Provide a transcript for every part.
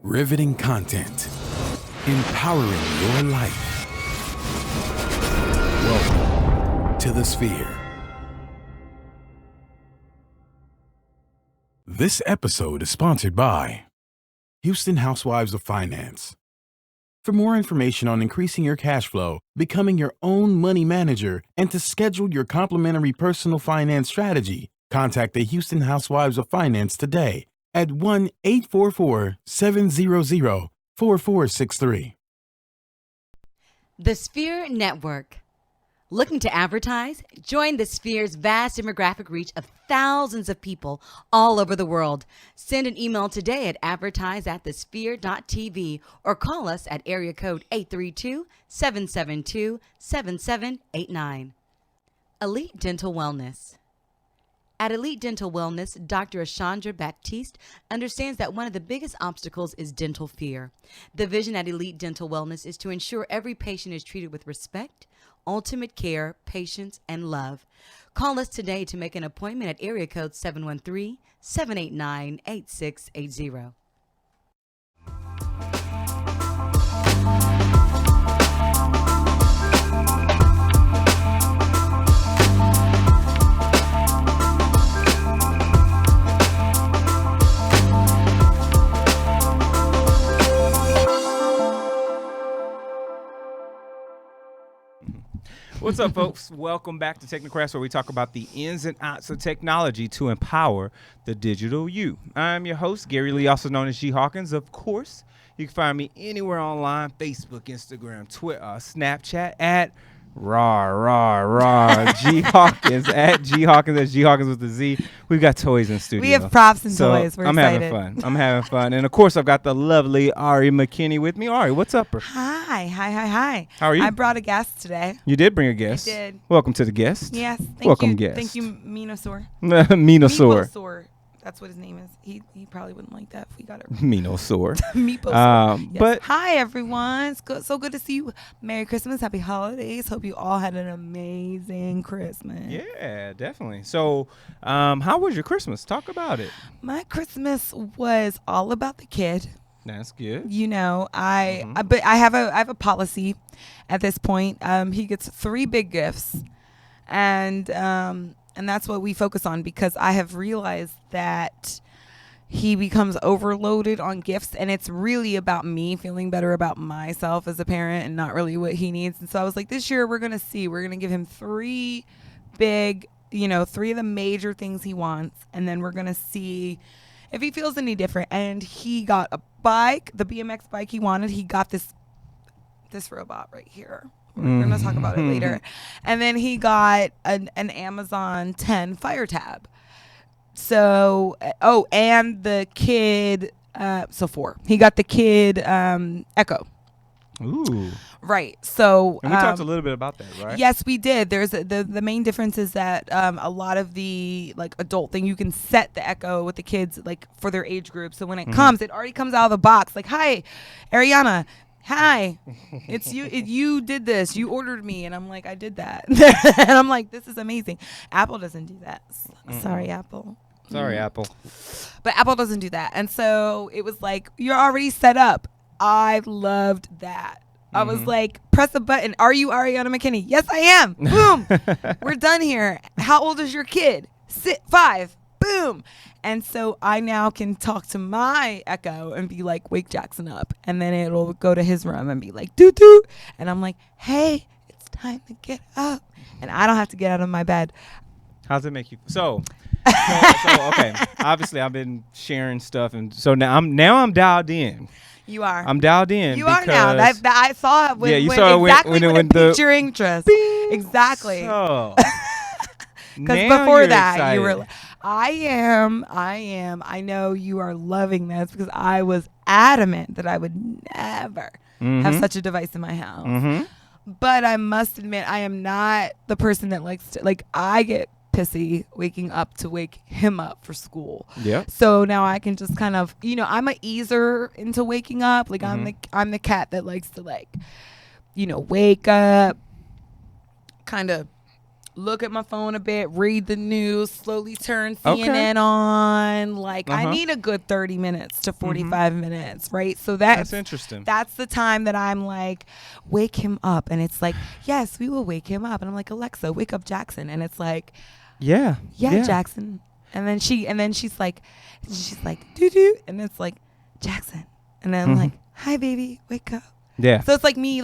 Riveting content. Empowering your life. Welcome to the Sphere. This episode is sponsored by Houston Housewives of Finance. For more information on increasing your cash flow, becoming your own money manager, and to schedule your complimentary personal finance strategy, contact the Houston Housewives of Finance today at 1-844-700-4463. The Sphere Network. Looking to advertise? Join the Sphere's vast demographic reach of thousands of people all over the world. Send an email today at advertise@thesphere.tv or call us at area code 832-772-7789. Elite Dental Wellness. At Elite Dental Wellness, Dr. Ashandra Baptiste understands that one of the biggest obstacles is dental fear. The vision at Elite Dental Wellness is to ensure every patient is treated with respect, ultimate care, patience, and love. Call us today to make an appointment at area code 713-789-8680. What's up, folks? Welcome back to Technocrats, where we talk about the ins and outs of technology to empower the digital you. I'm your host, Gary Lee, also known as G. Hawkins. Of course, you can find me anywhere online, Facebook, Instagram, Twitter, Snapchat, at G Hawkins, at G Hawkins, that's G Hawkins with the Z. We've got toys in studio. We have props and toys. We're excited. I'm having fun. And, of course, I've got the lovely Ari McKinney with me. Ari, what's up? Hi. How are you? I brought a guest today. You did bring a guest. I did. Welcome to the guest. Yes. Welcome, guest. Thank you, Minosaur. Minosaur. That's what his name is. He probably wouldn't like that if we got it. Minosaur. Meeposaur. Yes. But hi, everyone. It's so good to see you. Merry Christmas. Happy holidays. Hope you all had an amazing Christmas. Yeah, definitely. So, how was your Christmas? Talk about it. My Christmas was all about the kid. That's good. You know, but I have a policy at this point. He gets 3 big gifts, and that's what we focus on, because I have realized that he becomes overloaded on gifts, and it's really about me feeling better about myself as a parent and not really what he needs. And so I was like, this year we're going to give him 3 big, 3 of the major things he wants, and then we're going to see if he feels any different. And he got a bike, the BMX bike he wanted. He got this robot right here. We're going to talk about it later. And then he got an Amazon 10 Fire Tab. So, and the kid, 4. He got the kid Echo. Ooh. Right. So, and we talked a little bit about that, right? Yes, we did. There's the main difference is that a lot of the adult thing, you can set the Echo with the kids for their age group. So when it comes, it already comes out of the box. Like, hi, Ariana. Hi, it's you. You did this. You ordered me, and I'm like, I did that. And I'm like, this is amazing. Apple doesn't do that. Sorry, Apple. Sorry, Apple. But Apple doesn't do that. And so it was like, you're already set up. I loved that. I was like, press a button. Are you Ariana McKinney? Yes, I am. Boom. We're done here. How old is your kid? 5. Boom. And so I now can talk to my Echo and be like, wake Jackson up. And then it'll go to his room and be like, doo doo. And I'm like, hey, it's time to get up. And I don't have to get out of my bed. How does it make you? So okay. Obviously, I've been sharing stuff, and so now I'm dialed in. You are. I'm dialed in. You are now. I saw it when it piqued your interest. Bing. Exactly. So, because before that, excited. You were like, I am. I know you are loving this, because I was adamant that I would never have such a device in my house. But I must admit, I am not the person that likes to, I get pissy waking up to wake him up for school. Yeah. So now I can just kind of, I'm a easer into waking up. I'm the cat that likes to wake up, kind of look at my phone a bit, read the news, slowly turn CNN on. Like, I need a good 30 minutes to 45 minutes, right? So that's interesting. That's the time that I'm like, wake him up. And it's like, yes, we will wake him up. And I'm like, Alexa, wake up Jackson. And it's like, yeah, Jackson. And then she's like, doo doo. And it's like, Jackson. And then I'm like, hi, baby, wake up. Yeah. So it's like me,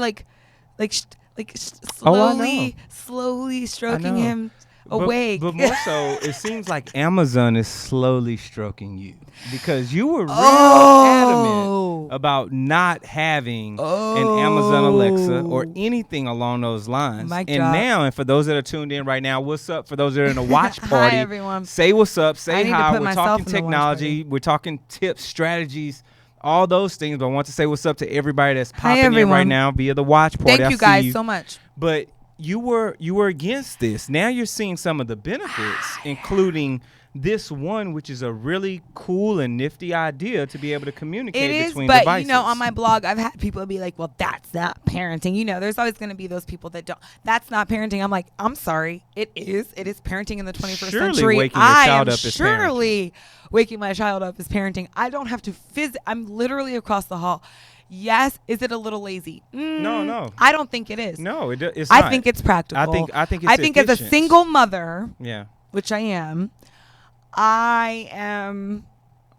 slowly stroking him awake. But more so, it seems like Amazon is slowly stroking you, because you were really adamant about not having an Amazon Alexa or anything along those lines. And for those that are tuned in right now, what's up? For those that are in a watch party, hi, everyone. Say what's up. Say hi. We're talking technology. We're talking tips, strategies, all those things. But I want to say what's up to everybody that's popping in right now via the watch party. Thank you guys so much. But you were against this. Now you're seeing some of the benefits, including this one, which is a really cool and nifty idea to be able to communicate between devices. But, you know, on my blog, I've had people be like, well, that's not parenting. You know, there's always going to be those people that don't. That's not parenting. I'm like, I'm sorry. It is. It is parenting in the 21st century. Waking your child up is surely waking my child up is parenting. I don't have to I'm literally across the hall. Yes, is it a little lazy? No. I don't think it is. No, it's not. I think it's practical. I think it's efficient. As a single mother, yeah, which I am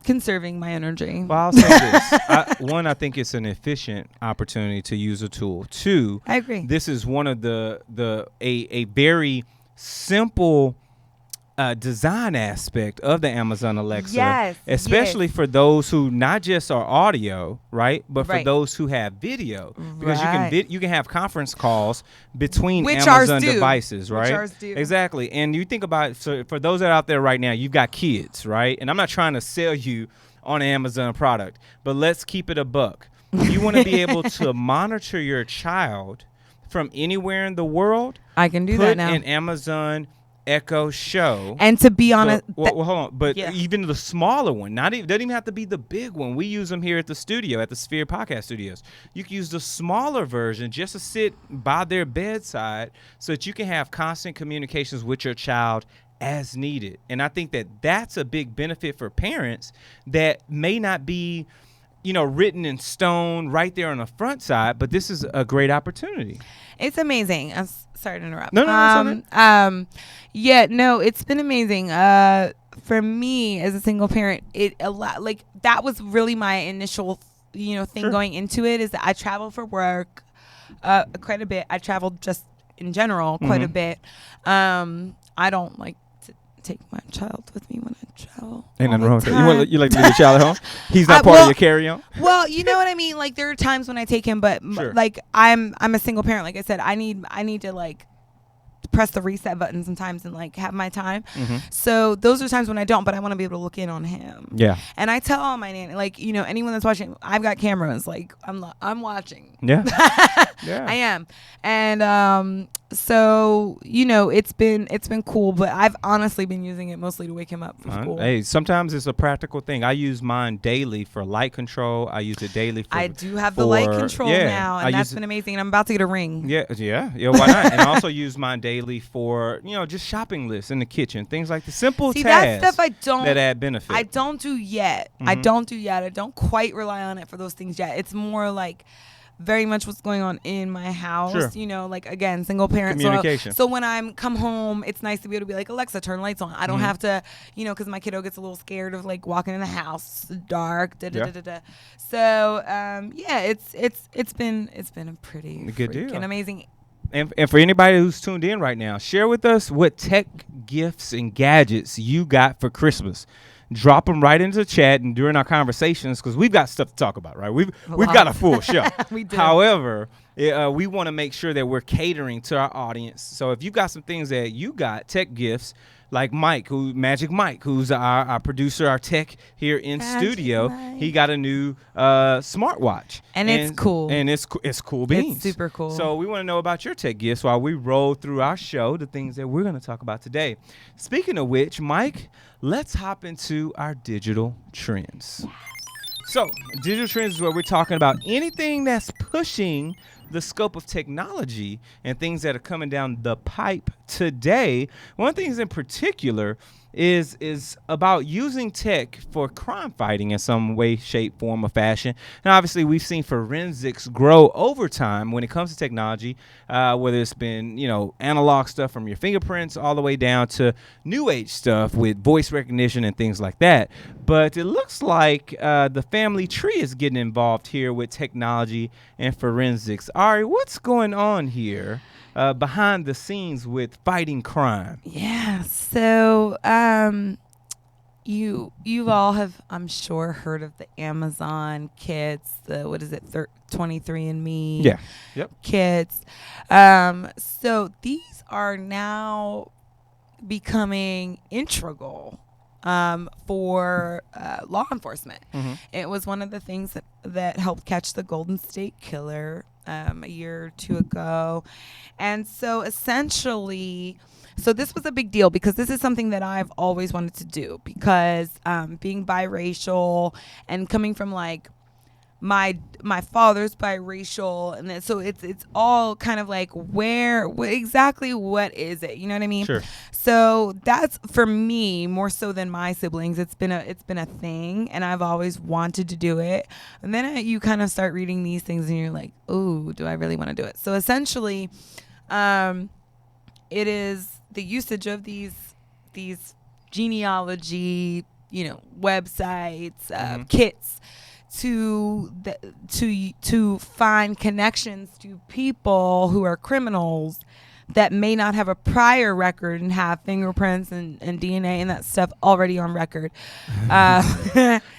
conserving my energy. Well, I'll say this. One, I think it's an efficient opportunity to use a tool. Two, I agree. This is one of a very simple design aspect of the Amazon Alexa, especially for those who not just are audio, right, but for those who have video, because you can have conference calls between Amazon devices, right? Which ours do. Exactly. And you think about, so for those that are out there right now, you've got kids, right? And I'm not trying to sell you on an Amazon product, but let's keep it a buck. You want to be able to monitor your child from anywhere in the world. I can do that now. Put an Amazon Echo Show, and to be honest, hold on, but even the smaller one, doesn't even have to be the big one. We use them here at the studio, at the Sphere Podcast Studios. You can use the smaller version just to sit by their bedside, so that you can have constant communications with your child as needed. And I think that that's a big benefit for parents that may not be, written in stone right there on the front side, but this is a great opportunity. It's amazing. I'm sorry to interrupt. No. It's been amazing. For me as a single parent, that was really my initial, thing going into it, is that I travel for work quite a bit. I traveled just in general quite a bit. I don't like to take my child with me when I travel. Ain't nothing wrong with that. You like to leave your child at home? He's not part of your carry-on? Well, you know what I mean? Like, there are times when I take him, but I'm a single parent. Like I said, I need to press the reset button sometimes and have my time. So those are times when I don't, but I want to be able to look in on him. Yeah. And I tell all my nanny, anyone that's watching, I've got cameras. I'm watching. Yeah. Yeah. I am. And so it's been cool, but I've honestly been using it mostly to wake him up for school. Hey, sometimes it's a practical thing. I use mine daily for light control. I use it daily for. I do have the light control now, and that's been amazing. And I'm about to get a ring. Yeah. Why not? And I also use mine daily for just shopping lists in the kitchen, things like the simple tasks. That stuff that add benefit. I don't do yet. I don't quite rely on it for those things yet. It's more very much what's going on in my house. Sure. Again, single parent. Communication. So when I'm come home, it's nice to be able to be like, Alexa, turn lights on. I don't have to, because my kiddo gets a little scared of walking in the house, dark. So it's been a pretty good deal and amazing. And for anybody who's tuned in right now, share with us what tech gifts and gadgets you got for Christmas. Drop them right into the chat and during our conversations, because we've got stuff to talk about, right? We've got a full show. We do. However, we want to make sure that we're catering to our audience. So if you've got some things that you got, tech gifts, like Magic Mike, who's our producer, our tech here in studio, he got a new smartwatch. And it's cool. And it's cool beans. It's super cool. So we want to know about your tech gifts while we roll through our show, the things that we're going to talk about today. Speaking of which, Mike, let's hop into our digital trends. So digital trends is where we're talking about anything that's pushing the scope of technology and things that are coming down the pipe today, one of the things in particular is about using tech for crime fighting in some way, shape, form, or fashion. And obviously, we've seen forensics grow over time when it comes to technology, whether it's been, analog stuff from your fingerprints all the way down to new age stuff with voice recognition and things like that. But it looks like the family tree is getting involved here with technology and forensics. Ari, what's going on here behind the scenes with fighting crime? Yeah. So, you all have, I'm sure, heard of the Amazon kits. The 23andMe. Yeah. Yep. Kits. So these are now becoming integral for law enforcement. Mm-hmm. It was one of the things that helped catch the Golden State Killer a year or two ago. And so essentially, so this was a big deal because this is something that I've always wanted to do because being biracial and coming from like my father's biracial, and then, so it's all kind of like exactly what is it? You know what I mean? Sure. So that's for me more so than my siblings. It's been a thing, and I've always wanted to do it. And then you kind of start reading these things, and you're like, oh, do I really want to do it? So essentially, it is the usage of these genealogy, websites, kits to find connections to people who are criminals that may not have a prior record and have fingerprints and DNA and that stuff already on record.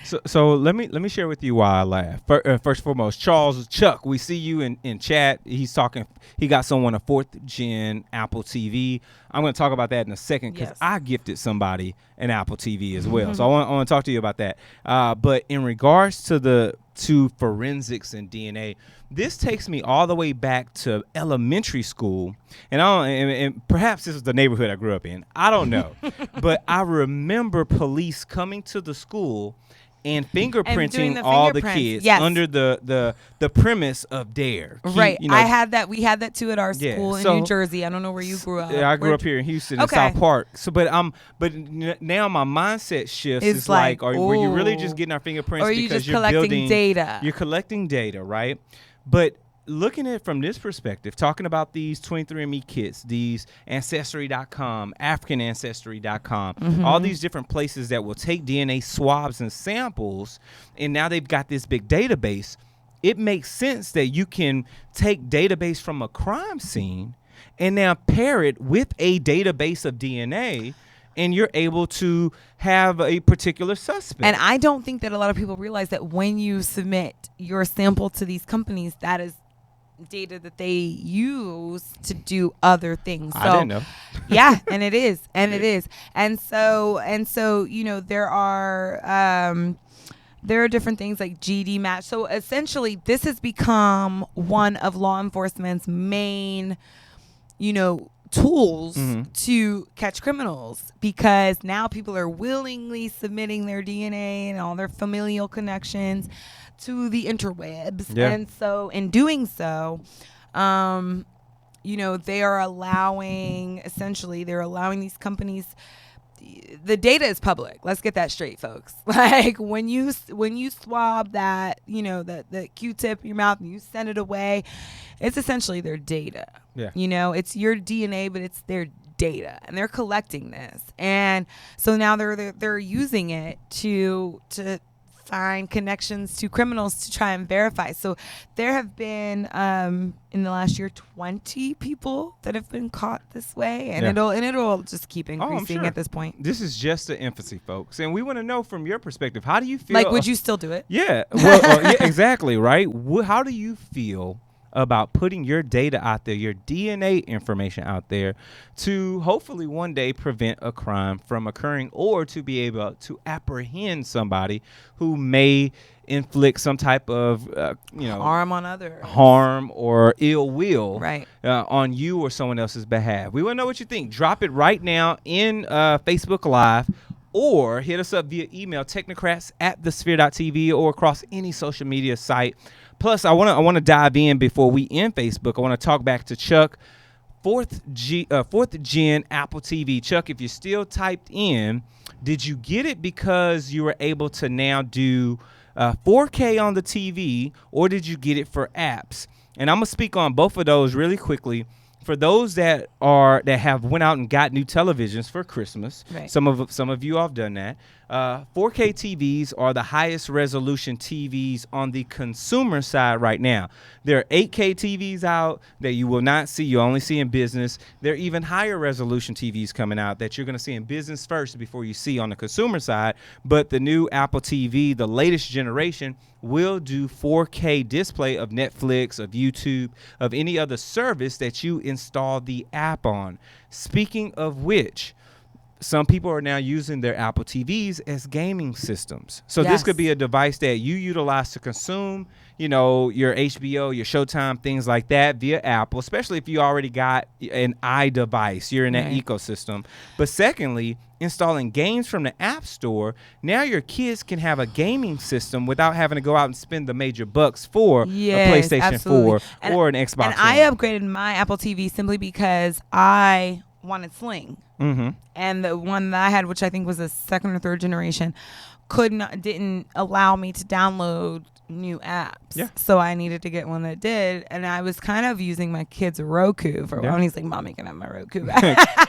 So let me share with you why I laugh. First and foremost, Chuck, we see you in chat. He's talking. He got someone a 4th gen Apple TV. I'm going to talk about that in a second because I gifted somebody an Apple TV as well. So I want to talk to you about that. But in regards to forensics and DNA, this takes me all the way back to elementary school, and perhaps this is the neighborhood I grew up in. I don't know, but I remember police coming to the school and fingerprinting all the kids under the premise of dare. Right. I had that. We had that too at our school in New Jersey. I don't know where you grew up. Yeah, I grew up here in Houston in South Park. So, but now my mindset shifts. It's like, were you really just getting our fingerprints because you're collecting data? You're collecting data, right? But looking at it from this perspective, talking about these 23andMe kits, these Ancestry.com, AfricanAncestry.com, all these different places that will take DNA swabs and samples, and now they've got this big database, it makes sense that you can take database from a crime scene and now pair it with a database of DNA, and you're able to have a particular suspect. And I don't think that a lot of people realize that when you submit your sample to these companies, that is data that they use to do other things. So, I didn't know. Yeah, and it is. And it is. And so, there are different things like GD match. So essentially this has become one of law enforcement's main, tools to catch criminals, because now people are willingly submitting their DNA and all their familial connections to the interwebs. Yeah. And so in doing so, they are allowing these companies, the data is public. Let's get that straight, folks. Like when you swab that, the Q-tip in your mouth and you send it away, it's essentially their data. Yeah. It's your DNA, but it's their data, and they're collecting this. And so now they're using it to find connections to criminals to try and verify. So there have been in the last year 20 people that have been caught this way, and it'll just keep increasing at this point. This is just the infancy, folks, and we want to know from your perspective, how do you feel? Like, would you still do it? Yeah, well, yeah, exactly, right. How do you feel about putting your data out there, your DNA information out there, to hopefully one day prevent a crime from occurring, or to be able to apprehend somebody who may inflict some type of harm on others, harm or ill will on you or someone else's behalf? We want to know what you think. Drop it right now in Facebook Live or hit us up via email, technocrats@thesphere.tv, or across any social media site. Plus, I want to dive in before we end Facebook. I want to talk back to Chuck, fourth gen Apple TV. Chuck, if you're still typed in, did you get it because you were able to now do 4K on the TV, or did you get it for apps? And I'm gonna speak on both of those really quickly. For those that have went out and got new televisions for Christmas, right. Some of you have done that. 4K TVs are the highest resolution TVs on the consumer side right now. There are 8K TVs out that you will not see. You only see in business. There are even higher resolution TVs coming out that you're going to see in business first before you see on the consumer side. But the new Apple TV, the latest generation, will do 4K display of Netflix, of YouTube, of any other service that you install the app on. Speaking of which, some people are now using their Apple TVs as gaming systems. So this could be a device that you utilize to consume, your HBO, your Showtime, things like that via Apple, especially if you already got an iDevice. You're in that ecosystem. But secondly, installing games from the App Store, now your kids can have a gaming system without having to go out and spend the major bucks for a PlayStation 4 or an Xbox One. I upgraded my Apple TV simply because I wanted Sling. Mm-hmm. And the one that I had, which I think was a second or third generation, didn't allow me to download new apps. Yeah. So I needed to get one that did. And I was kind of using my kid's Roku for a while. And he's like, Mommy, can I have my Roku back?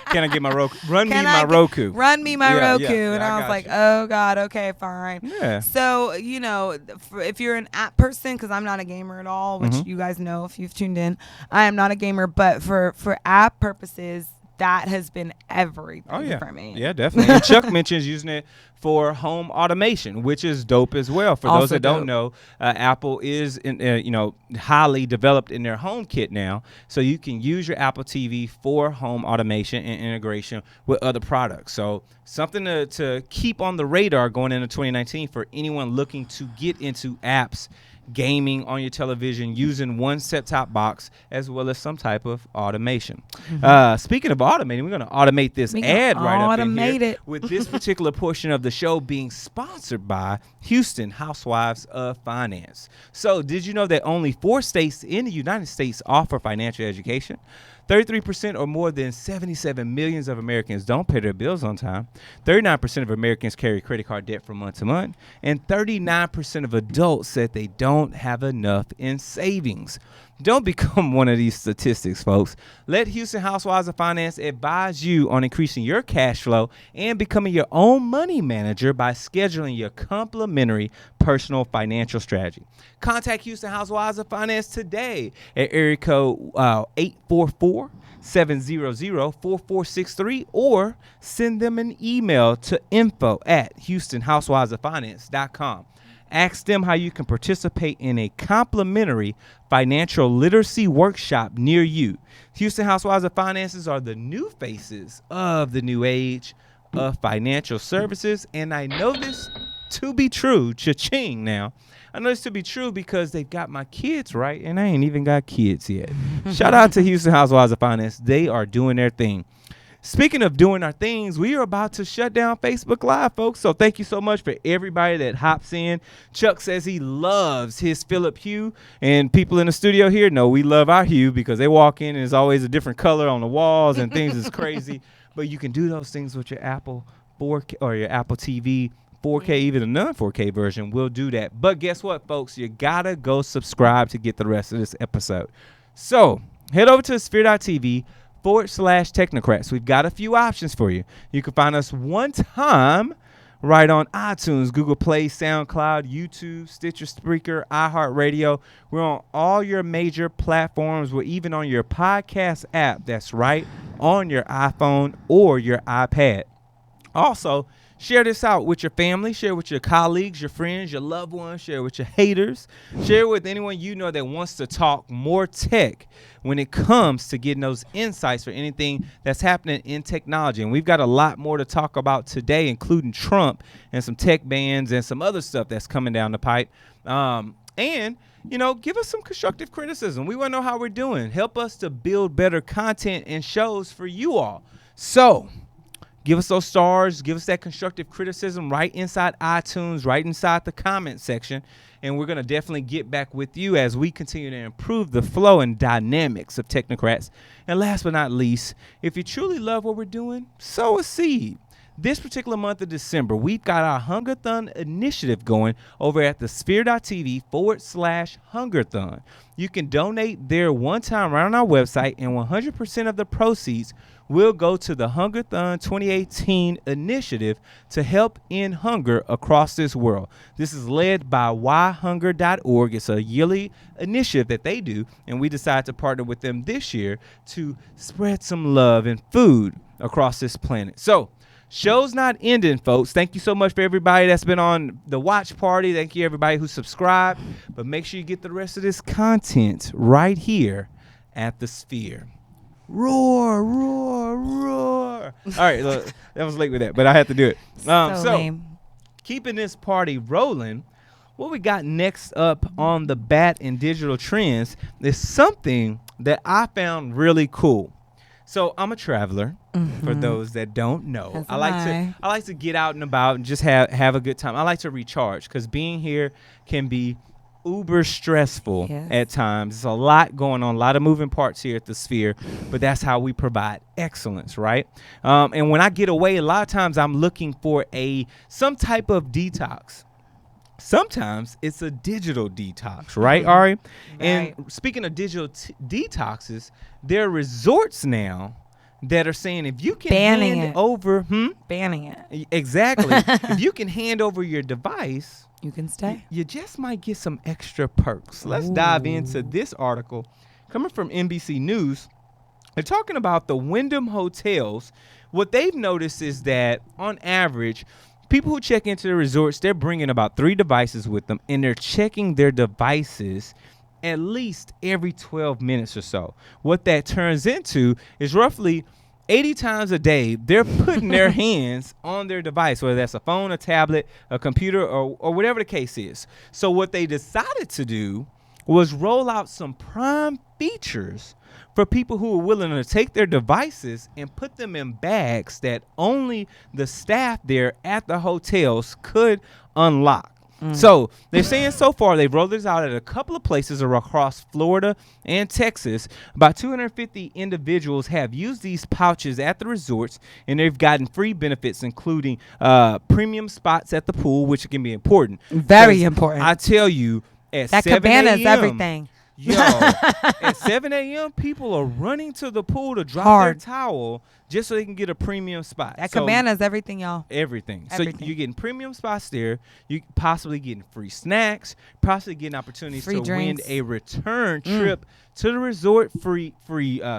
Can I get my Roku? Run me my Roku. Run me my Roku. And I was like, you. oh, God, okay, fine. Yeah. So, if you're an app person, because I'm not a gamer at all, which you guys know if you've tuned in, I am not a gamer. But for app purposes, that has been everything for me. Yeah, definitely. And Chuck mentions using it for home automation, which is dope as well. For those that don't know, Apple is highly developed in their home kit now, so you can use your Apple TV for home automation and integration with other products. So something to keep on the radar going into 2019 for anyone looking to get into apps, gaming on your television using one set-top box, as well as some type of automation. Speaking of automating, we're going to automate this ad right up in here with this particular portion of the show being sponsored by Houston Housewives of Finance. So did you know that only 4 states in the United States offer financial education? 33% or more than 77 million of Americans don't pay their bills on time. 39% of Americans carry credit card debt from month to month. And 39% of adults said they don't have enough in savings. Don't become one of these statistics, folks. Let Houston Housewives of Finance advise you on increasing your cash flow and becoming your own money manager by scheduling your complimentary personal financial strategy. Contact Houston Housewives of Finance today at area code 844-700-4463 or send them an email to info@houstonhousewivesoffinance.com. Ask them how you can participate in a complimentary financial literacy workshop near you. Houston Housewives of Finances are the new faces of the new age of financial services. And I know this to be true. Cha-ching now. I know this to be true because they've got my kids right, and I ain't even got kids yet. Shout out to Houston Housewives of Finance. They are doing their thing. Speaking of doing our things, we are about to shut down Facebook Live, folks. So thank you so much for everybody that hops in. Chuck says he loves his Philip Hue. And people in the studio here know we love our Hue because they walk in and there's always a different color on the walls and things is crazy. But you can do those things with your Apple 4K or your Apple TV 4K, even a non-4K version will do that. But guess what, folks? You got to go subscribe to get the rest of this episode. So head over to sphere.tv/Technocrats. We've got a few options for you. You can find us one time right on iTunes, Google Play, SoundCloud, YouTube, Stitcher, Spreaker, iHeartRadio. We're on all your major platforms. We're even on your podcast app that's right on your iPhone or your iPad. Also, share this out with your family, share with your colleagues, your friends, your loved ones, share with your haters, share with anyone you know that wants to talk more tech when it comes to getting those insights for anything that's happening in technology. And we've got a lot more to talk about today, including Trump and some tech bans and some other stuff that's coming down the pipe. And, give us some constructive criticism. We want to know how we're doing. Help us to build better content and shows for you all. So Give us those stars. Give us that constructive criticism right inside iTunes, right inside the comment section. And we're going to definitely get back with you as we continue to improve the flow and dynamics of Technocrats. And last but not least, if you truly love what we're doing, sow a seed. This particular month of December, we've got our Hungerthon initiative going over at thesphere.tv/Hungerthon. You can donate there one time right on our website, and 100% of the proceeds will go to the Hungerthon 2018 initiative to help end hunger across this world. This is led by whyhunger.org. It's a yearly initiative that they do, and we decided to partner with them this year to spread some love and food across this planet. So, show's not ending, folks. Thank you so much for everybody that's been on the watch party. Thank you, everybody who subscribed. But make sure you get the rest of this content right here at the Sphere. Roar, roar, roar. All right, look, that was late with that, but I had to do it. So lame. Keeping this party rolling, what we got next up on the Bat and Digital Trends is something that I found really cool. So I'm a traveler. For those that don't know, I like to get out and about and just have a good time. I like to recharge because being here can be uber stressful at times. There's a lot going on, a lot of moving parts here at the Sphere, but that's how we provide excellence, right? And when I get away, a lot of times I'm looking for some type of detox. Sometimes it's a digital detox, right, Ari? Right. And speaking of digital detoxes, there are resorts now that are saying if you can banning it. Exactly. If you can hand over your device, you can stay. You just might get some extra perks. Let's dive into this article coming from NBC News. They're talking about the Wyndham hotels. What they've noticed is that on average, people who check into the resorts, they're bringing about 3 devices with them, and they're checking their devices at least every 12 minutes or so. What that turns into is roughly 80 times a day, they're putting their hands on their device, whether that's a phone, a tablet, a computer, or whatever the case is. So what they decided to do was roll out some prime features for people who are willing to take their devices and put them in bags that only the staff there at the hotels could unlock. So they're saying so far they've rolled this out at a couple of places across Florida and Texas. About 250 individuals have used these pouches at the resorts, and they've gotten free benefits, including premium spots at the pool, which can be important. Very important. I tell you, at that 7 cabana's a.m., everything. Yo, at 7 a.m., people are running to the pool to drop their towel just so they can get a premium spot. That cabana's everything, y'all. Everything. So you're getting premium spots there. You possibly getting free snacks, possibly getting opportunities to win a return trip to the resort, free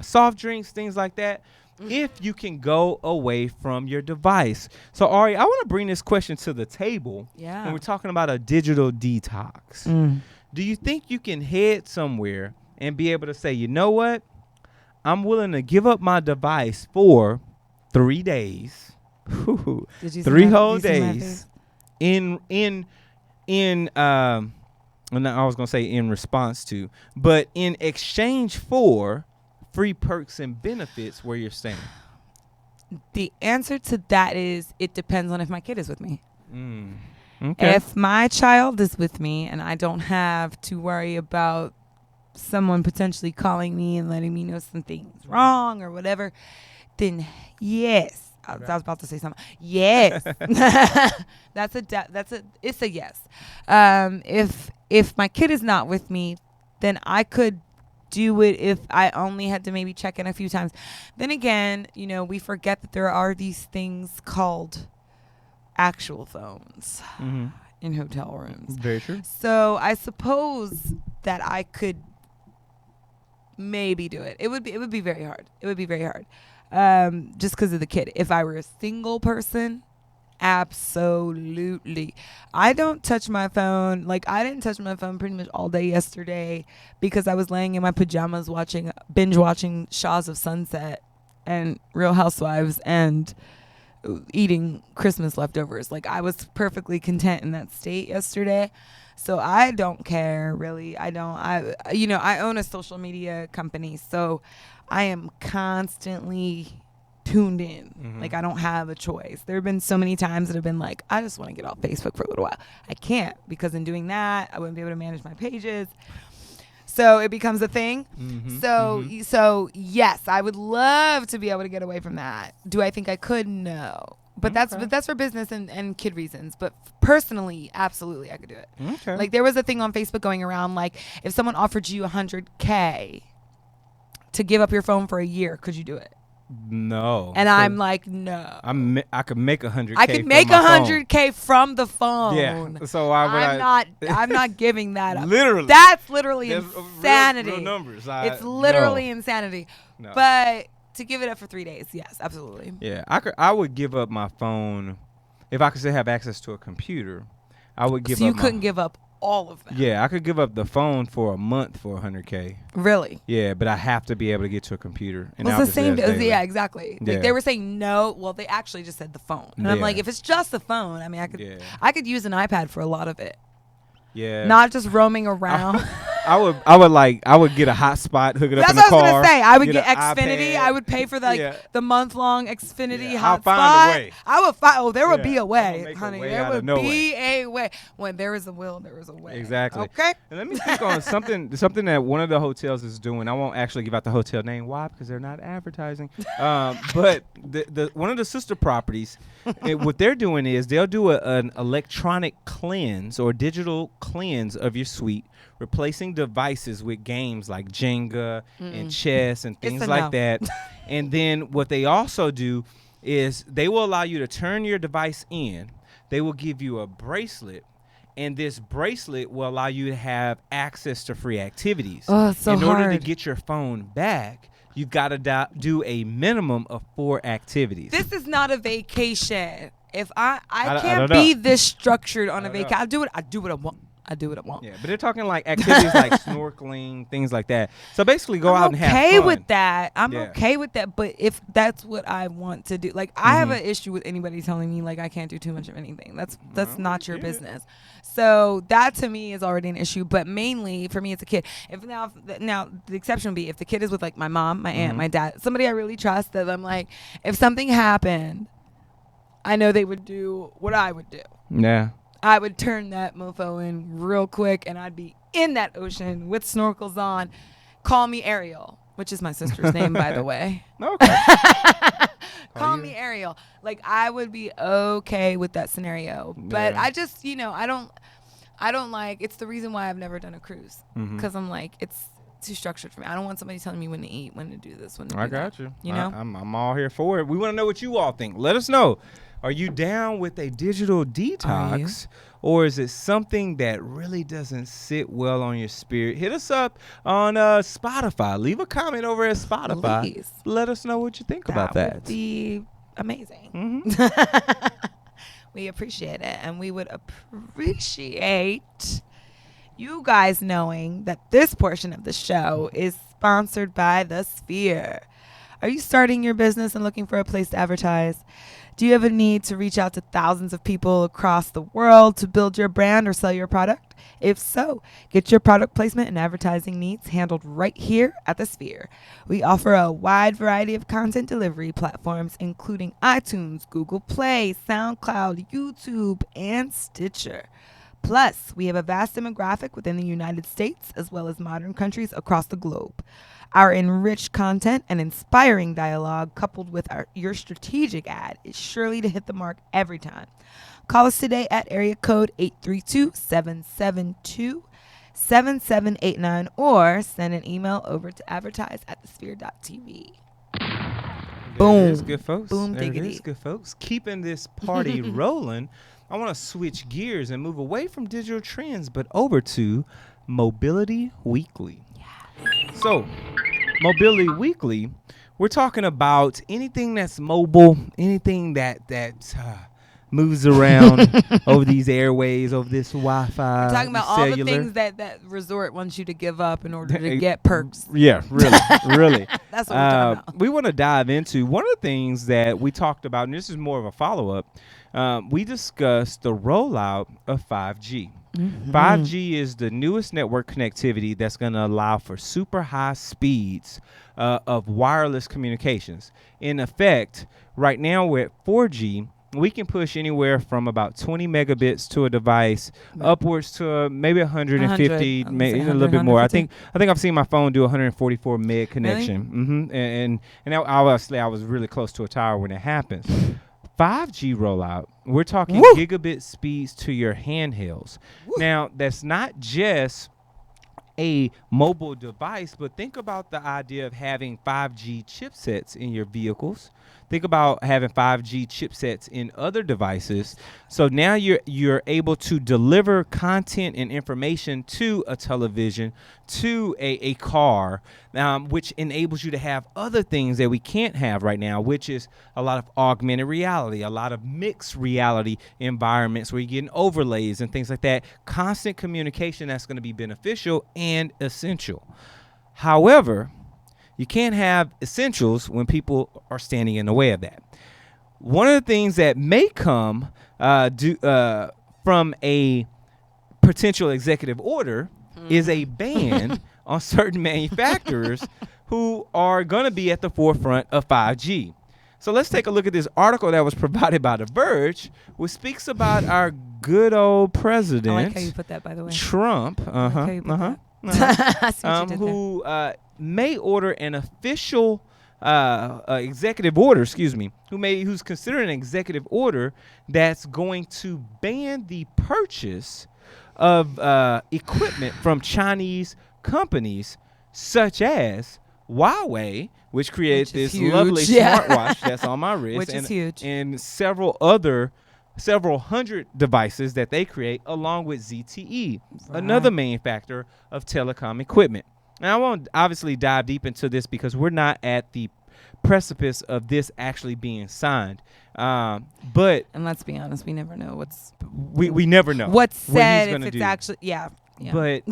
soft drinks, things like that, if you can go away from your device. So, Ari, I want to bring this question to the table when we're talking about a digital detox. Do you think you can head somewhere and be able to say, you know what? I'm willing to give up my device for 3 days. 3 whole days. I was going to say in response to, but in exchange for free perks and benefits where you're staying. The answer to that is it depends on if my kid is with me. Okay. If my child is with me and I don't have to worry about someone potentially calling me and letting me know something's wrong or whatever, then yes. I was about to say something. Yes. It's a yes. If my kid is not with me, then I could do it if I only had to maybe check in a few times. Then again, we forget that there are these things called actual phones in hotel rooms. Very true. So I suppose that I could maybe do it. It would be very hard. It would be very hard. Just because of the kid. If I were a single person, absolutely. I don't touch my phone. Like, I didn't touch my phone pretty much all day yesterday because I was laying in my pajamas binge watching Shaws of Sunset and Real Housewives and eating Christmas leftovers. Like, I was perfectly content in that state yesterday. So I don't care, really. I own a social media company, so I am constantly tuned in. Like, I don't have a choice. There have been so many times that have been like, I just want to get off Facebook for a little while. I can't, because in doing that, I wouldn't be able to manage my pages. So it becomes a thing. So yes, I would love to be able to get away from that. Do I think I could? No. But that's for business and kid reasons. But personally, absolutely, I could do it. Okay. Like, there was a thing on Facebook going around, like, if someone offered you $100K to give up your phone for a year, could you do it? No. And I'm like, no. I could make $100K. I could make $100K from the phone. Yeah. So I'm not giving that up. Literally. That's literally That's insanity. Real numbers. It's literally insanity. No. But to give it up for 3 days, yes, absolutely. Yeah, I would give up my phone if I could still have access to a computer. I would give up. So you couldn't give up all of them. Yeah, I could give up the phone for a month for $100K. Really? Yeah, but I have to be able to get to a computer. And Well, it's the same. daily. Yeah, exactly. Yeah. Like, they were saying no. Well, they actually just said the phone, and I'm Yeah. like, if it's just the phone, I mean, I could use an iPad for a lot of it. Yeah. Not just roaming around. I would get a hotspot, hook it up That's in the what car. I was gonna say. I would get an Xfinity. iPad. I would pay for the month-long Xfinity Yeah, hotspot. I'll find a way. I would find. Oh, there would Yeah, be a I'm way, gonna make a honey. way There out of would no be a way. When there is a will, there is a way. Exactly. Okay. And let me speak on something that one of the hotels is doing. I won't actually give out the hotel name. Why? Because they're not advertising. But the one of the sister properties, what they're doing is they'll do an electronic cleanse or digital cleanse of your suite, replacing devices with games like Jenga and chess and things like that. And then what they also do is they will allow you to turn your device in. They will give you a bracelet, and this bracelet will allow you to have access to free activities. Oh, it's so in order to hard. get your phone back, you've got to do a minimum of 4 activities. This is not a vacation. If I I can't don't be know. this structured on a don't vacation. know. I do what I want. Yeah, but they're talking like activities like snorkeling, things like that. So basically, go out and have fun. I'm okay with that. I'm Yeah. okay with that. But if that's what I want to do, like, I have an issue with anybody telling me like I can't do too much of anything. That's not your business. So that to me is already an issue. But mainly for me, it's a kid. If now the exception would be if the kid is with like my mom, my aunt, my dad, somebody I really trust. That I'm like, if something happened, I know they would do what I would do. Yeah. I would turn that mofo in real quick, and I'd be in that ocean with snorkels on. Call me Ariel, which is my sister's name, by the way. Okay. Call me Ariel. Like, I would be okay with that scenario. But Yeah. I just, I don't like, it's the reason why I've never done a cruise. Because I'm like, it's too structured for me. I don't want somebody telling me when to eat, when to do this, when to do I that. got you. You know? I'm all here for it. We want to know what you all think. Let us know. Are you down with a digital detox, or is it something that really doesn't sit well on your spirit? Hit us up on Spotify. Leave a comment over at Spotify. Please. Let us know what you think about that. Would be amazing. We appreciate it, and we would appreciate you guys knowing that this portion of the show is sponsored by The Sphere. Are you starting your business and looking for a place to advertise? Do you have a need to reach out to thousands of people across the world to build your brand or sell your product? If so, get your product placement and advertising needs handled right here at The Sphere. We offer a wide variety of content delivery platforms, including iTunes, Google Play, SoundCloud, YouTube, and Stitcher. Plus, we have a vast demographic within the United States as well as modern countries across the globe. Our enriched content and inspiring dialogue coupled with your strategic ad is surely to hit the mark every time. Call us today at area code 832-772-7789 or send an email over to advertise@thesphere.tv. Boom. There it is, good folks. Boom There it diggity. is, good folks. Keeping this party rolling, I want to switch gears and move away from digital trends, but over to Mobility Weekly. So, Mobility Weekly, we're talking about anything that's mobile, anything that moves around over these airways, over this Wi-Fi. We're talking about all cellular. the things that resort wants you to give up in order to get perks. Yeah, really, really. That's what we're talking about. We want to dive into one of the things that we talked about, and this is more of a follow-up. We discussed the rollout of 5G. 5G is the newest network connectivity that's going to allow for super high speeds of wireless communications. In effect, right now we're at 4G. We can push anywhere from about 20 megabits to a device upwards to maybe 150, maybe a little bit more. I think I've seen my phone do 144 meg connection. Really? And obviously I was really close to a tower when it happens. 5G rollout, we're talking gigabit speeds to your handhelds. Now, that's not just a mobile device, but think about the idea of having 5G chipsets in your vehicles. Think about having 5G chipsets in other devices. So now you're able to deliver content and information to a television, to a car, which enables you to have other things that we can't have right now, which is a lot of augmented reality, a lot of mixed reality environments where you're getting overlays and things like that. Constant communication that's going to be beneficial and essential. However, you can't have essentials when people are standing in the way of that. One of the things that may come from a potential executive order is a ban on certain manufacturers who are going to be at the forefront of 5G. So let's take a look at this article that was provided by The Verge, which speaks about our good old president. I like how you put that, by the way. Trump. Who may order an official executive order, who's considered an executive order that's going to ban the purchase of equipment from Chinese companies such as Huawei, which creates this lovely smartwatch that's on my wrist, which is huge, and several hundred devices that they create, along with ZTE, another manufacturer of telecom equipment. And I won't obviously dive deep into this because we're not at the precipice of this actually being signed. But and let's be honest, we never know we never know what's said what if it's actually But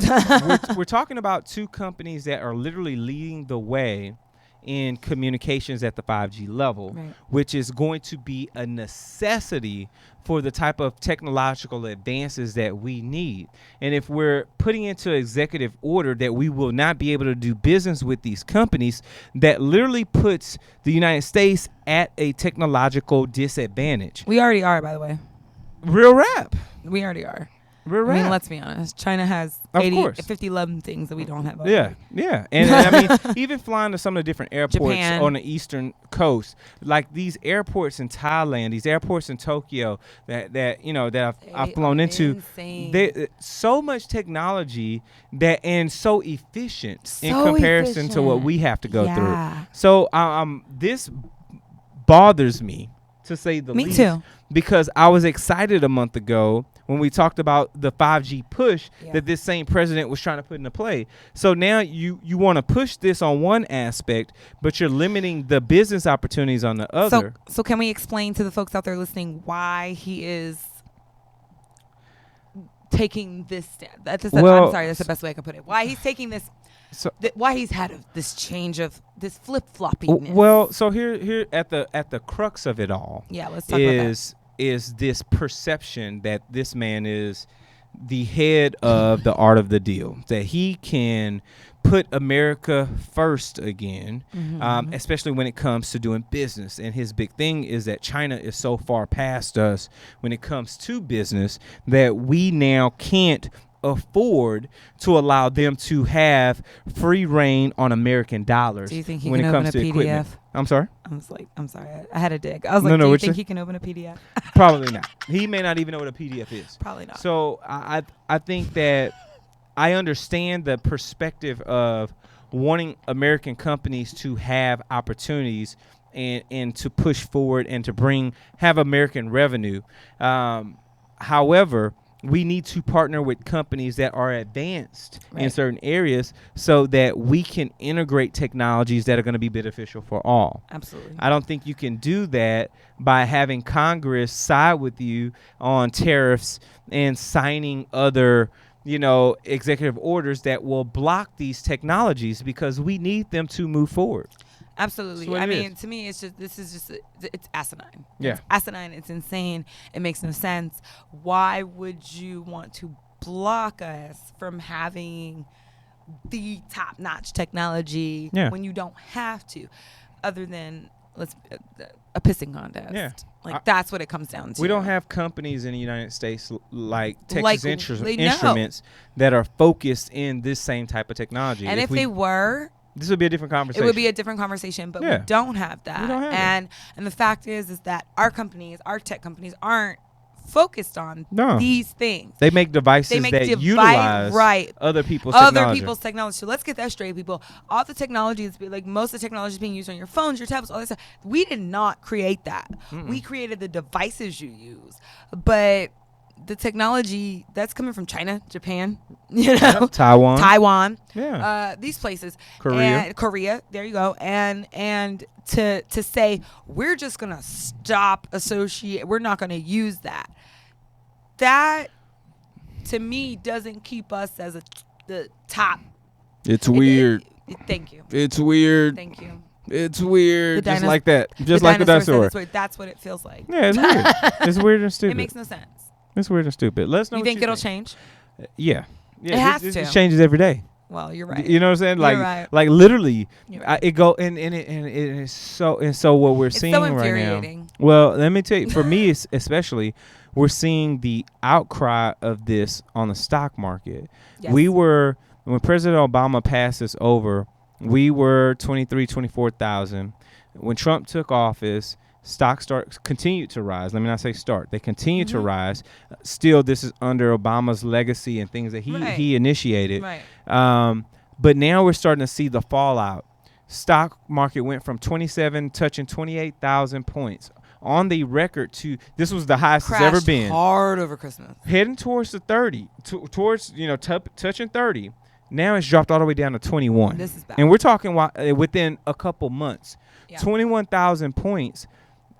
we're talking about two companies that are literally leading the way in communications at the 5G level, which is going to be a necessity for the type of technological advances that we need. And if we're putting into executive order that we will not be able to do business with these companies, that literally puts the United States at a technological disadvantage. We already are, by the way. Real rap. We already are. Real rap. I mean, let's be honest. China has 50 things that we don't have. Yeah. And I mean, even flying to some of the different airports Japan. on the eastern coast, like these airports in Thailand, these airports in Tokyo that I've flown into, so much technology and so efficient in comparison to what we have to go through. So this bothers me, to say the least. Me too. Because I was excited a month ago when we talked about the 5G push that this same president was trying to put into play. So now you want to push this on one aspect, but you're limiting the business opportunities on the other. So can we explain to the folks out there listening why he is taking this stand? I'm sorry, that's the best way I can put it. Why he's taking this. Why he's had this change of this flip-floppiness. Well, so here at the crux of it all. Yeah, let's talk about that. Is this perception that this man is the head of the art of the deal, that he can put America first again, especially when it comes to doing business. And his big thing is that China is so far past us when it comes to business that we now can't afford to allow them to have free reign on American dollars. Do you think he when can it open comes a to PDF? Equipment. I'm sorry? I'm sorry. I had a dig. I was like, do you think he can open a PDF? Probably not. He may not even know what a PDF is. Probably not. So I think that I understand the perspective of wanting American companies to have opportunities and to push forward and to have American revenue. However, we need to partner with companies that are advanced in certain areas so that we can integrate technologies that are going to be beneficial for all. Absolutely. I don't think you can do that by having Congress side with you on tariffs and signing other, executive orders that will block these technologies, because we need them to move forward. Absolutely. I mean, to me, it's asinine. Yeah. It's asinine. It's insane. It makes no sense. Why would you want to block us from having the top-notch technology when you don't have to, other than a pissing contest. Yeah. Like that's what it comes down to. We don't have companies in the United States like Texas Like, Instruments that are focused in this same type of technology. And if they were, this would be a different conversation. it would be a different conversation, but we don't have that. We don't have and the fact is that our tech companies aren't focused on these things. They make devices that utilize other people's technology. So let's get that straight, people. All the technology is like most of the technology is being used on your phones, your tablets, all that stuff. We did not create that. We created the devices you use, but the technology that's coming from China, Japan, Taiwan, these places, Korea. There you go. And to say we're just gonna stop we're not gonna use that. That to me doesn't keep us as the top. It's weird. Thank you. It's weird. Thank you. It's weird. Just like that. Just like the dinosaur. That's what it feels like. Yeah, it's weird. It's weird and stupid. It makes no sense. It's weird and stupid. Let us know. You think it'll change? Yeah. It has to. It changes every day. Well, you're right. You know what I'm saying? Like, you're right. Like literally, right. It go and it is so what we're seeing so right now. infuriating. Well, let me tell you, for me especially, we're seeing the outcry of this on the stock market. Yes. When President Obama passed this over, we were 24,000. When Trump took office, stocks continued to rise. Let me not say start. They continue to rise. Still, this is under Obama's legacy and things that he initiated. Right. But now we're starting to see the fallout. Stock market went from 27 touching 28,000 points on the record to this was the highest it's ever been. Hard over Christmas. Heading towards the 30, towards touching 30. Now it's dropped all the way down to 21. This is bad. And we're talking within a couple months. Yeah. 21,000 points.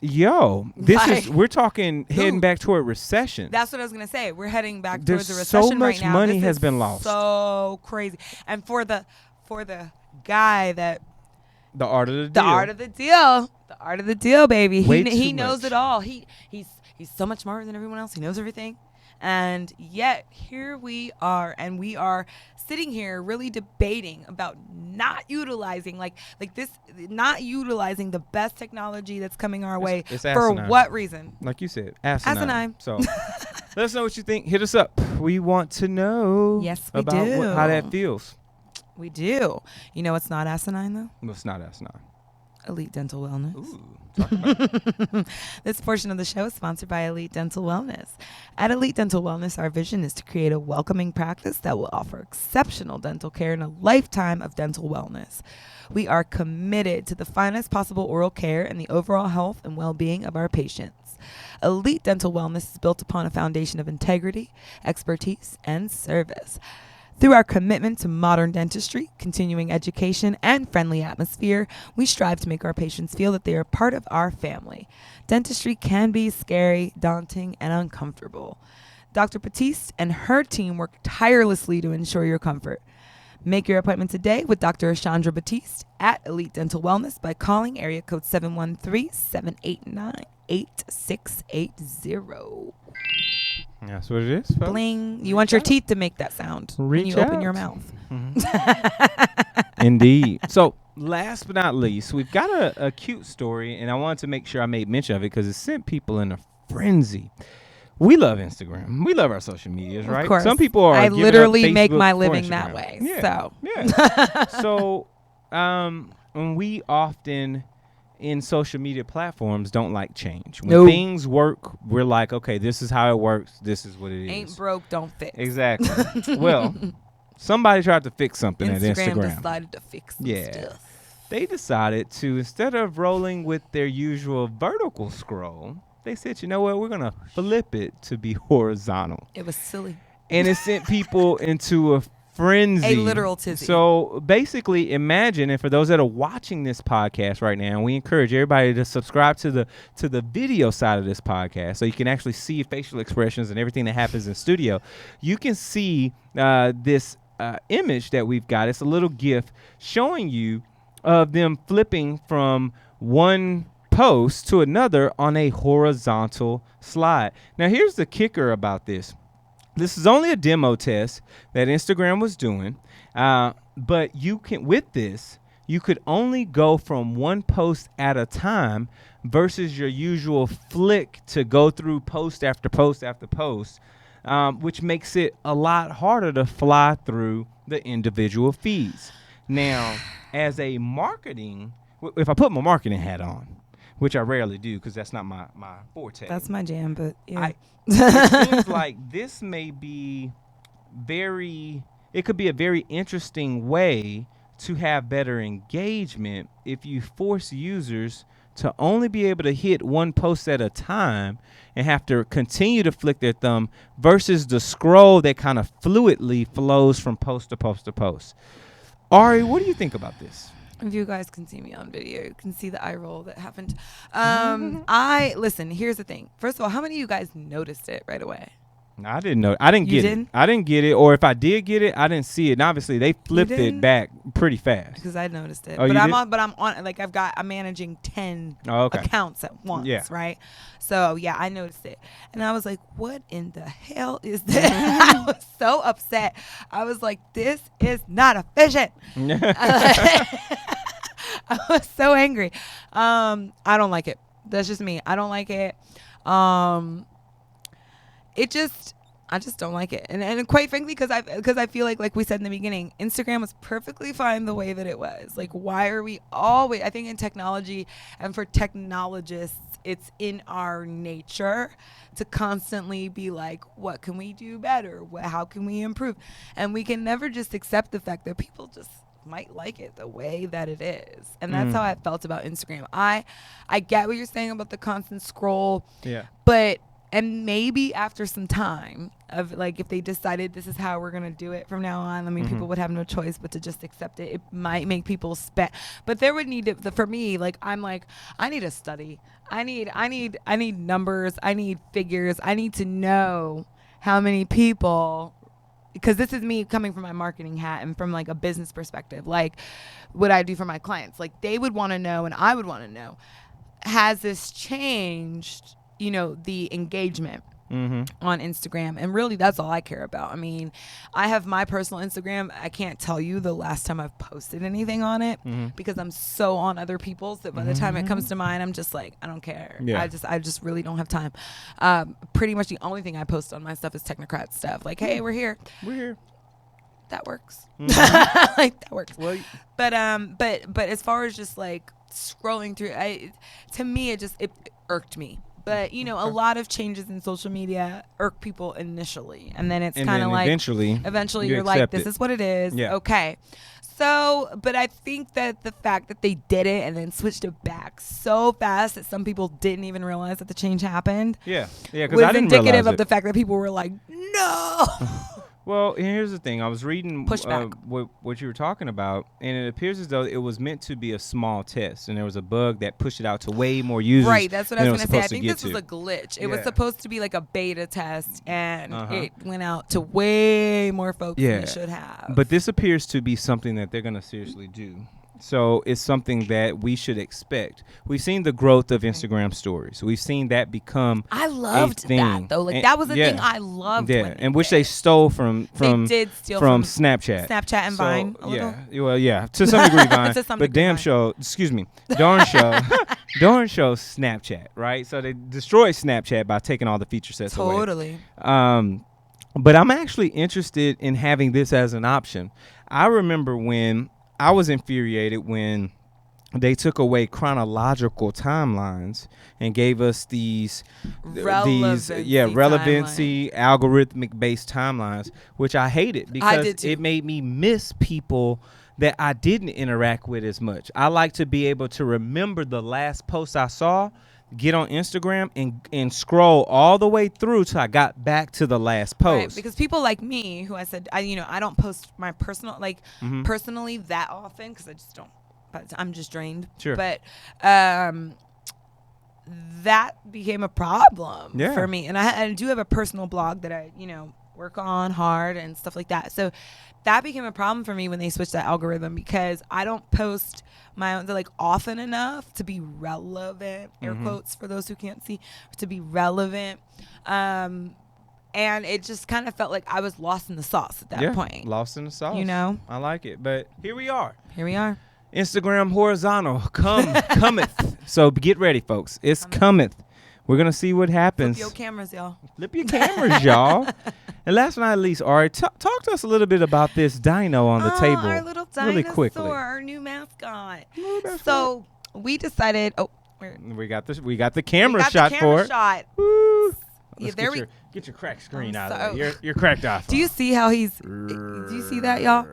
We're talking heading back toward recession. That's what I was going to say. We're heading back towards a recession so much right now. Money has been lost. So crazy. And for the guy that the art of the deal, baby. He knows it all. He's so much smarter than everyone else. He knows everything. And yet here we are, and we are sitting here really debating about not utilizing not utilizing the best technology that's coming our way. It's for asinine. What reason? Like you said, asinine. Asinine. So let us know what you think. Hit us up. We want to know about how that feels. We do. You know what's not asinine though? What's not asinine? Elite Dental Wellness. Ooh, talk about it. This portion of the show is sponsored by Elite Dental Wellness. At Elite Dental Wellness, our vision is to create a welcoming practice that will offer exceptional dental care and a lifetime of dental wellness. We are committed to the finest possible oral care and the overall health and well-being of our patients. Elite Dental Wellness is built upon a foundation of integrity, expertise, and service. Through our commitment to modern dentistry, continuing education, and friendly atmosphere, we strive to make our patients feel that they are part of our family. Dentistry can be scary, daunting, and uncomfortable. Dr. Batiste and her team work tirelessly to ensure your comfort. Make your appointment today with Dr. Chandra Batiste at Elite Dental Wellness by calling area code 713-789-8680. That's what it is, folks. Bling. You want your teeth to make that sound when you open your mouth. Indeed. So last but not least, we've got a cute story, and I wanted to make sure I made mention of it because it sent people in a frenzy. We love Instagram. We love our social medias, right? Of course. Some people are. I literally make Facebook my for living Instagram. that way. Yeah. So, when we often in social media platforms don't like change. When things work, we're like, okay, this is how it works. This is what it is. Ain't broke, don't fix. Exactly. Well, somebody tried to fix something at Instagram. Decided to fix some stuff. They decided to, instead of rolling with their usual vertical scroll, they said, you know what, we're going to flip it to be horizontal. It was silly. And it sent people into a frenzy. A literal tizzy. So basically, imagine, and for those that are watching this podcast right now, we encourage everybody to subscribe to the video side of this podcast so you can actually see facial expressions and everything that happens in studio. You can see this image that we've got. It's a little GIF showing you of them flipping from one post to another on a horizontal slide. Now, here's the kicker about this. This is only a demo test that Instagram was doing, but you can, with this, you could only go from one post at a time versus your usual flick to go through post after post after post, which makes it a lot harder to fly through the individual feeds. Now, as a marketing, if I put my marketing hat on, which I rarely do because that's not my forte. That's my jam, but yeah. It seems like this may be it could be a very interesting way to have better engagement if you force users to only be able to hit one post at a time and have to continue to flick their thumb versus the scroll that kind of fluidly flows from post to post to post. Ari, what do you think about this? If you guys can see me on video, you can see the eye roll that happened. Listen, here's the thing. First of all, how many of you guys noticed it right away? I didn't know. I didn't get it. I didn't get it. Or if I did get it, I didn't see it. And obviously, they flipped it back pretty fast. Because I noticed it. Oh, but I'm on. Like I'm managing 10 accounts at once. Right. So yeah, I noticed it, and I was like, "What in the hell is this?" I was so upset. I was like, "This is not efficient." I was so angry. I don't like it. That's just me. I don't like it. I just don't like it. And quite frankly, because I feel like we said in the beginning, Instagram was perfectly fine the way that it was. Like, why are we always, I think in technology and for technologists, it's in our nature to constantly be like, what can we do better? How can we improve? And we can never just accept the fact that people just might like it the way that it is. And that's how I felt about Instagram. I get what you're saying about the constant scroll. Yeah. And maybe after some time of like, if they decided this is how we're going to do it from now on, I mean, people would have no choice but to just accept it. It might make people spend, but there would need to, for me, like, I'm like, I need a study. I need numbers. I need figures. I need to know how many people, because this is me coming from my marketing hat and from like a business perspective, like what I do for my clients, like they would want to know, and I would want to know, has this changed, you know, the engagement on Instagram? And really, that's all I care about. I mean, I have my personal Instagram. I can't tell you the last time I've posted anything on it because I'm so on other people's that by the time it comes to mine, I'm just like, I don't care. Yeah. I just really don't have time. Pretty much the only thing I post on my stuff is Technocrats stuff. Like, hey, we're here. That works. Like, that works. Well, but as far as just like scrolling through, to me, it irked me. But, you know, a lot of changes in social media irk people initially. And then it's kind of like, eventually you're like, this is what it is. Yeah. Okay. So, but I think that the fact that they did it and then switched it back so fast that some people didn't even realize that the change happened. Yeah. Yeah. Was indicative of the fact that people were like, no. Well, here's the thing. I was reading what you were talking about, and it appears as though it was meant to be a small test, and there was a bug that pushed it out to way more users. Right, that's what I was going to say. I think this was a glitch. It was supposed to be like a beta test, and it went out to way more folks than it should have. But this appears to be something that they're going to seriously do. So it's something that we should expect. We've seen the growth of Instagram stories. We've seen that become I loved that, though. Like, that was the thing I loved. Yeah, and which they stole from Snapchat. Snapchat and Vine. To some degree Vine. But darn show Snapchat, right? So they destroyed Snapchat by taking all the feature sets away. Totally. But I'm actually interested in having this as an option. I remember when I was infuriated when they took away chronological timelines and gave us these relevancy algorithmic based timelines, which I hated because it made me miss people that I didn't interact with as much. I like to be able to remember the last post I saw, get on Instagram and scroll all the way through till I got back to the last post. Right, because people like me, who I said, I don't post my personal, personally that often because I just don't, I'm just drained. Sure. But that became a problem for me. And I do have a personal blog that I, work on hard and stuff like that. So that became a problem for me when they switched that algorithm because I don't post my own often enough to be relevant, air quotes for those who can't see, to be relevant. And it just kind of felt like I was lost in the sauce at that point. Lost in the sauce. You know? I like it. But here we are. Here we are. Instagram horizontal cometh. So get ready, folks. It's cometh. We're going to see what happens. Flip your cameras, y'all. Flip your cameras, y'all. And last but not least, Ari, talk to us a little bit about this dino on the table. Our little dinosaur, really quickly. our new mascot. So we decided. We got the camera shot for it. Woo. Get your cracked screen out of there. Your cracked off. Do you see how do you see that, y'all?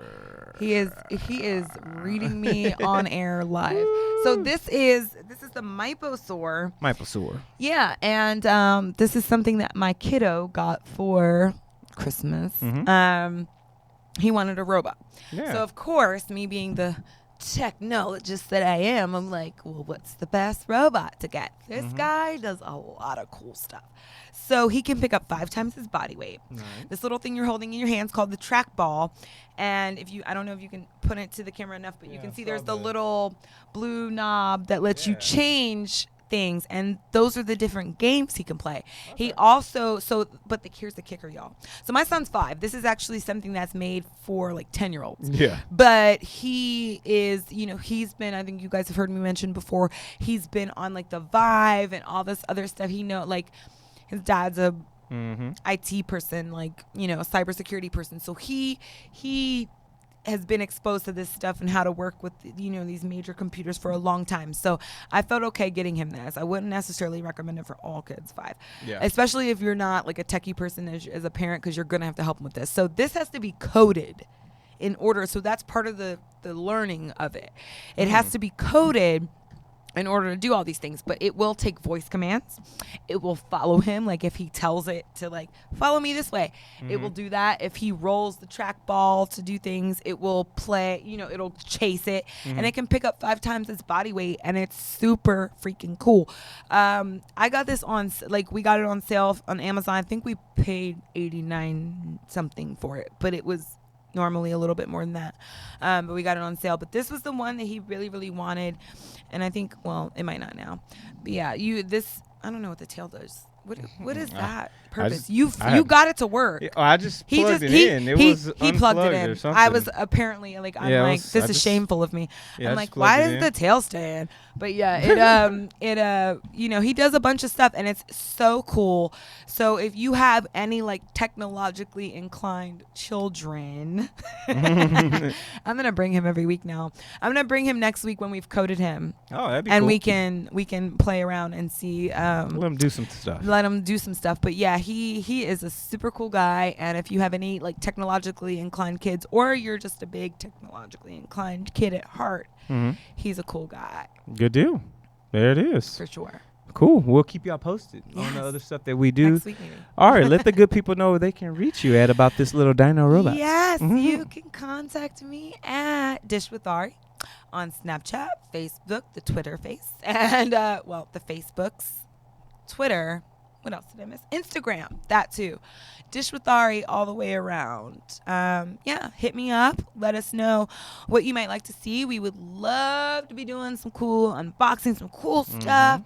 He is reading me on air live. So this is the Myposaur. Yeah, and this is something that my kiddo got for Christmas. He wanted a robot. Yeah. So of course, me being the technologist that I am, I'm like, well, what's the best robot to get? This guy does a lot of cool stuff. So he can pick up 5 times his body weight. Nice. This little thing you're holding in your hands called the Trackball. And I don't know if you can put it to the camera enough, but you can see there's the little blue knob that lets you change things, and those are the different games he can play. Okay. He also here's the kicker, y'all. So my son's 5. This is actually something that's made for like 10-year-olds. Yeah. But he is, he's been, I think you guys have heard me mention before, he's been on like the Vive and all this other stuff. Like his dad's a IT person, like, a cybersecurity person. So he has been exposed to this stuff and how to work with, these major computers for a long time. So I felt okay getting him this. I wouldn't necessarily recommend it for all kids 5, especially if you're not like a techie person as a parent, because you're going to have to help them with this. So this has to be coded in order. So that's part of the learning of it. It has to be coded in order to do all these things, but it will take voice commands. It will follow him. Like if he tells it to like, follow me this way, it will do that. If he rolls the trackball to do things, it will play, it'll chase it, and it can pick up 5 times its body weight, and it's super freaking cool. I got this we got it on sale on Amazon. I think we paid $89 something for it, but it was normally a little bit more than that, but we got it on sale. But this was the one that he really, really wanted, and I think, well, it might not now, but yeah, I don't know what the tail does. What is that purpose? You got it to work. I just plugged it in. He plugged it in. I was apparently like, this is shameful of me. I'm like, why does the tail stand? But yeah, he does a bunch of stuff, and it's so cool. So if you have any like technologically inclined children, I'm gonna bring him every week now. I'm gonna bring him next week when we've coded him. Oh, that'd be cool. And we can play around and see. Let him do some stuff. But yeah, he is a super cool guy. And if you have any like technologically inclined kids, or you're just a big technologically inclined kid at heart, he's a cool guy. Good deal. There it is. For sure. Cool. We'll keep y'all posted on the other stuff that we do. Next week, maybe. All right. Let the good people know where they can reach you at about this little dino robot. Yes. You can contact me at Dish with Ari on Snapchat, Facebook, the Twitter face, and the Facebooks, Twitter. What else did I miss? Instagram, that too. Dish with Ari all the way around. Hit me up. Let us know what you might like to see. We would love to be doing some cool unboxing, some cool stuff.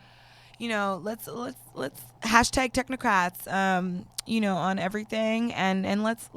Let's hashtag Technocrats, on everything, and let's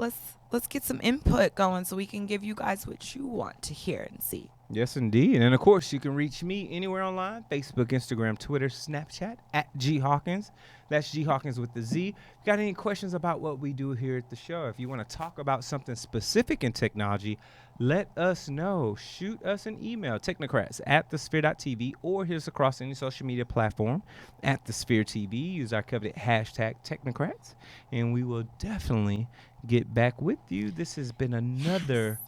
get some input going so we can give you guys what you want to hear and see. Yes, indeed. And, of course, you can reach me anywhere online, Facebook, Instagram, Twitter, Snapchat, at G Hawkins. That's G Hawkins with the Z. If you got any questions about what we do here at the show, if you want to talk about something specific in technology, let us know. Shoot us an email, technocrats@thesphere.tv, or hit us across any social media platform at the Sphere TV. Use our coveted hashtag Technocrats, and we will definitely get back with you. This has been another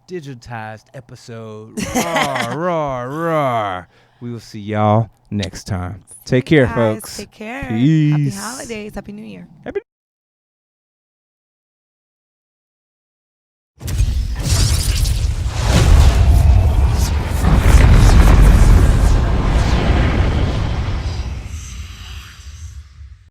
digitized episode. Roar, roar, roar. We will see y'all next time. Take care, folks. Take care. Peace. Happy holidays. Happy New Year. Happy